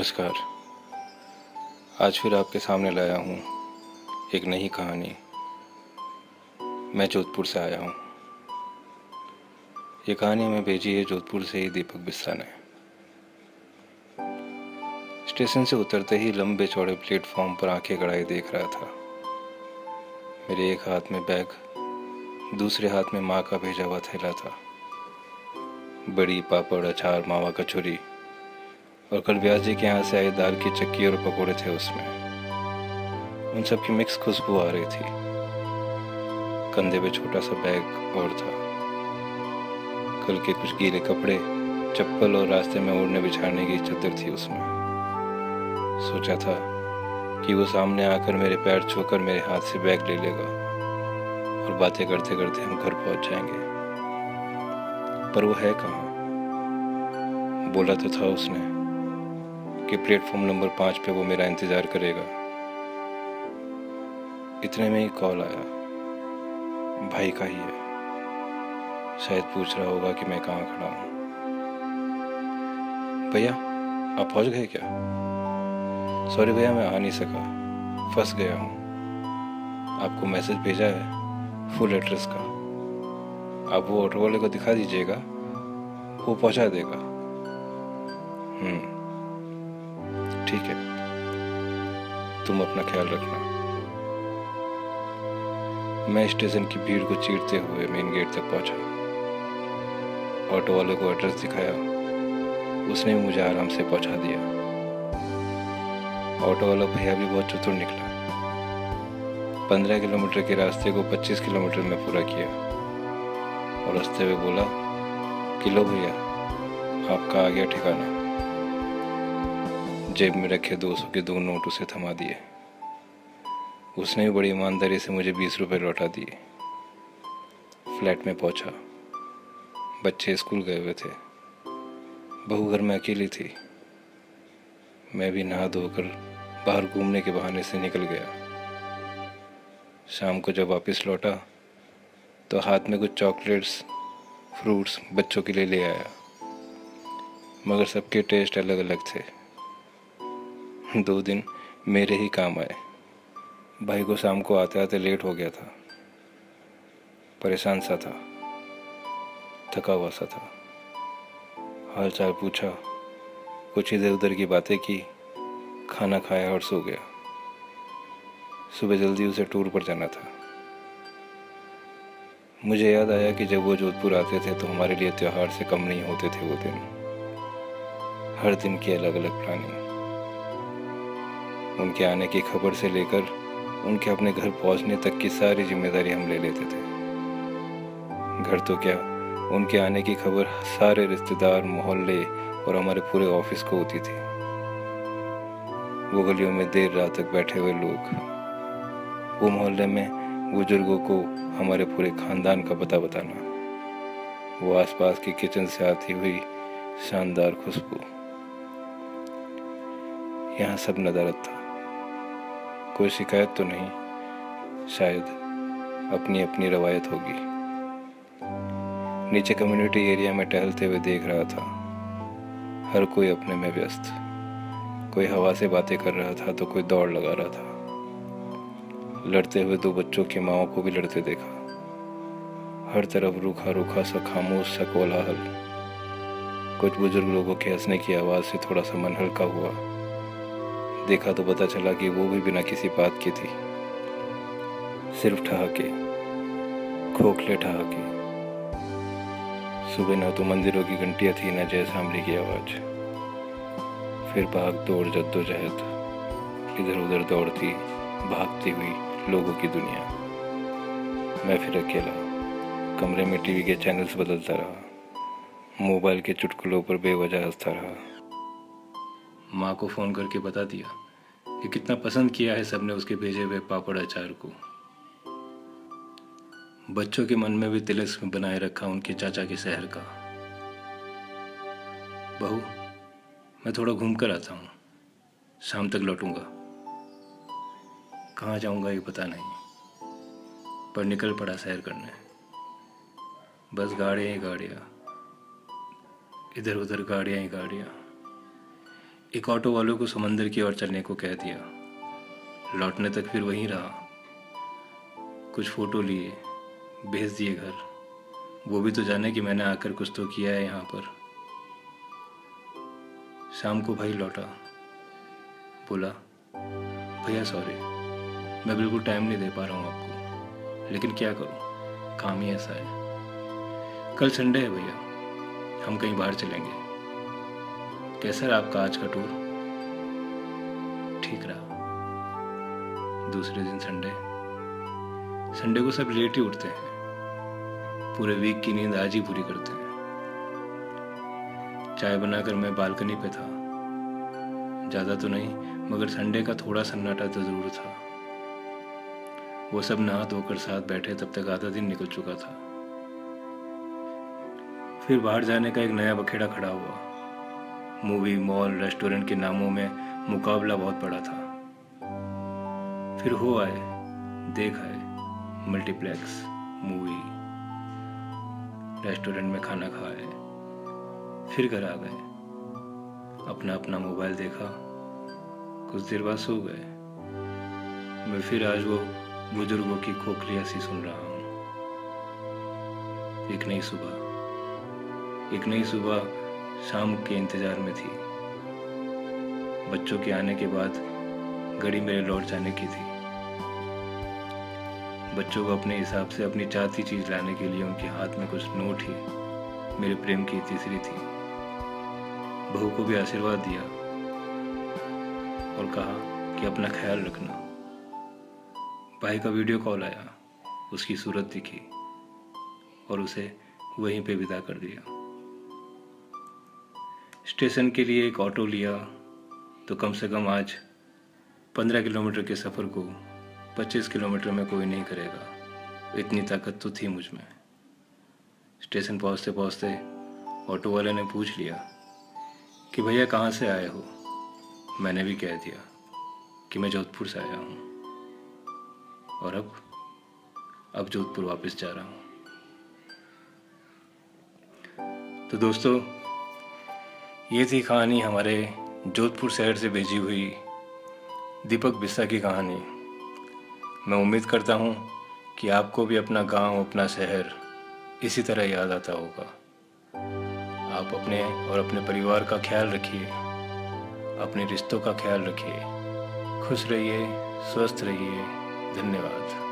नमस्कार। आज फिर आपके सामने लाया हूँ एक नई कहानी। मैं जोधपुर से आया हूँ। ये कहानी हमें भेजी है जोधपुर से ही दीपक बिस्सा ने। स्टेशन से उतरते ही लंबे चौड़े प्लेटफॉर्म पर आंखें गड़ाए देख रहा था। मेरे एक हाथ में बैग, दूसरे हाथ में माँ का भेजा हुआ थैला था। बड़ी पापड़, अचार, मावा कचौरी और कल ब्यास जी के यहाँ से आए दाल की चक्की और पकोड़े थे उसमें। उन सब की मिक्स खुशबू आ रही थी। कंधे पे छोटा सा बैग और था। कल के कुछ गीले कपड़े, चप्पल और रास्ते में ओढ़ने बिछाने की चादर थी उसमें। सोचा था कि वो सामने आकर मेरे पैर छूकर मेरे हाथ से बैग ले लेगा और बातें करते करते हम घर पहुंच जाएंगे। पर वो है कहाँ? बोला तो था उसने कि प्लेटफॉर्म नंबर 5 पे वो मेरा इंतजार करेगा। इतने में ही कॉल आया। भाई का ही है। शायद पूछ रहा होगा कि मैं कहाँ खड़ा हूँ। भैया, आप पहुँच गए क्या? सॉरी भैया, मैं आ नहीं सका, फंस गया हूँ। आपको मैसेज भेजा है फुल एड्रेस का। आप वो ऑटो वाले को दिखा दीजिएगा, वो पहुँचा देगा। ठीक है, तुम अपना ख्याल रखना। मैं स्टेशन की भीड़ को चीरते हुए मेन गेट तक पहुंचा। ऑटो वाले को एड्रेस दिखाया, उसने भी मुझे आराम से पहुंचा दिया। ऑटो वाला भैया भी बहुत चतुर निकला। 15 किलोमीटर के रास्ते को 25 किलोमीटर में पूरा किया और रास्ते में बोला कि लो भैया, आपका आ गया ठिकाना। जेब में रखे 200 के 2 नोट उसे थमा दिए। उसने भी बड़ी ईमानदारी से मुझे 20 रुपये लौटा दिए। फ्लैट में पहुंचा। बच्चे स्कूल गए हुए थे। बहू घर में अकेली थी। मैं भी नहा धोकर बाहर घूमने के बहाने से निकल गया। शाम को जब वापस लौटा तो हाथ में कुछ चॉकलेट्स, फ्रूट्स बच्चों के लिए ले आया, मगर सबके टेस्ट अलग अलग थे। 2 दिन मेरे ही काम आए। भाई को शाम को आते आते लेट हो गया था। परेशान सा था, थका हुआ सा था। हाल चाल पूछा, कुछ इधर उधर की बातें की, खाना खाया और सो गया। सुबह जल्दी उसे टूर पर जाना था। मुझे याद आया कि जब वो जोधपुर आते थे तो हमारे लिए त्योहार से कम नहीं होते थे वो दिन। हर दिन की अलग अलग प्लानिंग। उनके आने की खबर से लेकर उनके अपने घर पहुंचने तक की सारी जिम्मेदारी हम ले लेते थे। घर तो क्या, उनके आने की खबर सारे रिश्तेदार, मोहल्ले और हमारे पूरे ऑफिस को होती थी। वो गलियों में देर रात तक बैठे हुए लोग, वो मोहल्ले में बुजुर्गों को हमारे पूरे खानदान का पता बताना, वो आसपास की किचन से आती हुई शानदार खुशबू। यहाँ सब नदारत था। कोई शिकायत तो नहीं, शायद अपनी अपनी रवायत होगी। नीचे कम्युनिटी एरिया में टहलते हुए देख रहा था। हर कोई अपने में व्यस्त। कोई हवा से बातें कर रहा था तो कोई दौड़ लगा रहा था। लड़ते हुए 2 बच्चों की माओं को भी लड़ते देखा। हर तरफ रूखा रूखा सा खामोश सा कोलाहल। कुछ बुजुर्ग लोगों के हंसने की आवाज़ से थोड़ा सा मन हल्का हुआ। देखा तो पता चला कि वो भी बिना किसी बात की थी, सिर्फ ठहाके, खोखले ठहाके। सुबह न तो मंदिरों की घंटियां थी, न जय सांभली की आवाज़। फिर भाग दौड़ जद्दोजहद, इधर उधर दौड़ती भागती हुई लोगों की दुनिया। मैं फिर अकेला कमरे में टीवी के चैनल्स बदलता रहा, मोबाइल के चुटकुलों पर बेवजह हंसता रहा। माँ को फ़ोन करके बता दिया कि कितना पसंद किया है सबने उसके भेजे हुए पापड़ अचार को। बच्चों के मन में भी तिलस्म बनाए रखा उनके चाचा के शहर का। बहू, मैं थोड़ा घूम कर आता हूँ, शाम तक लौटूंगा। कहाँ जाऊंगा ये पता नहीं, पर निकल पड़ा सैर करने। बस गाड़ियाँ ही गाड़ियाँ, इधर उधर गाड़ियाँ ही गाड़ियाँ। एक ऑटो वालों को समंदर की ओर चलने को कह दिया। लौटने तक फिर वहीं रहा। कुछ फ़ोटो लिए, भेज दिए घर। वो भी तो जाने कि मैंने आकर कुछ तो किया है यहाँ पर। शाम को भाई लौटा, बोला भैया सॉरी, मैं बिल्कुल टाइम नहीं दे पा रहा हूँ आपको, लेकिन क्या करूँ, काम ही ऐसा है। कल संडे है भैया, हम कहीं बाहर चलेंगे। कैसा रहा आपका आज का टूर? ठीक रहा। दूसरे दिन संडे को सब लेट ही उठते हैं, पूरे वीक की नींद आज ही पूरी करते हैं। चाय बनाकर मैं बालकनी पे था। ज़्यादा तो नहीं, मगर संडे का थोड़ा सन्नाटा तो ज़रूर था। वो सब नहा धोकर साथ बैठे तब तक आधा दिन निकल चुका था। फिर बाहर जाने का एक नया बखेड़ा खड़ा हुआ। मूवी, मॉल, रेस्टोरेंट के नामों में मुकाबला बहुत बड़ा था। फिर हो आए, देख आए, मल्टीप्लेक्स, मूवी, रेस्टोरेंट में खाना खाए, फिर घर आ गए, अपना अपना मोबाइल देखा, कुछ देर बाद सो गए। मैं फिर आज वो बुजुर्गों की खोखली हंसी सुन रहा हूँ। एक नई सुबह शाम के इंतजार में थी। बच्चों के आने के बाद घड़ी मेरे लौट जाने की थी। बच्चों को अपने हिसाब से अपनी चाहती चीज़ लाने के लिए उनके हाथ में कुछ नोट ही मेरे प्रेम की तीसरी थी। बहू को भी आशीर्वाद दिया और कहा कि अपना ख्याल रखना। भाई का वीडियो कॉल आया, उसकी सूरत दिखी और उसे वहीं पे विदा कर दिया। स्टेशन के लिए एक ऑटो लिया तो कम से कम आज 15 किलोमीटर के सफ़र को 25 किलोमीटर में कोई नहीं करेगा, इतनी ताकत तो थी मुझ में। स्टेशन पहुँचते पहुँचते ऑटो वाले ने पूछ लिया कि भैया कहाँ से आए हो। मैंने भी कह दिया कि मैं जोधपुर से आया हूँ और अब जोधपुर वापस जा रहा हूँ। तो दोस्तों, ये थी कहानी हमारे जोधपुर शहर से भेजी हुई दीपक बिस्सा की कहानी। मैं उम्मीद करता हूँ कि आपको भी अपना गांव, अपना शहर इसी तरह याद आता होगा। आप अपने और अपने परिवार का ख्याल रखिए, अपने रिश्तों का ख्याल रखिए। खुश रहिए, स्वस्थ रहिए। धन्यवाद।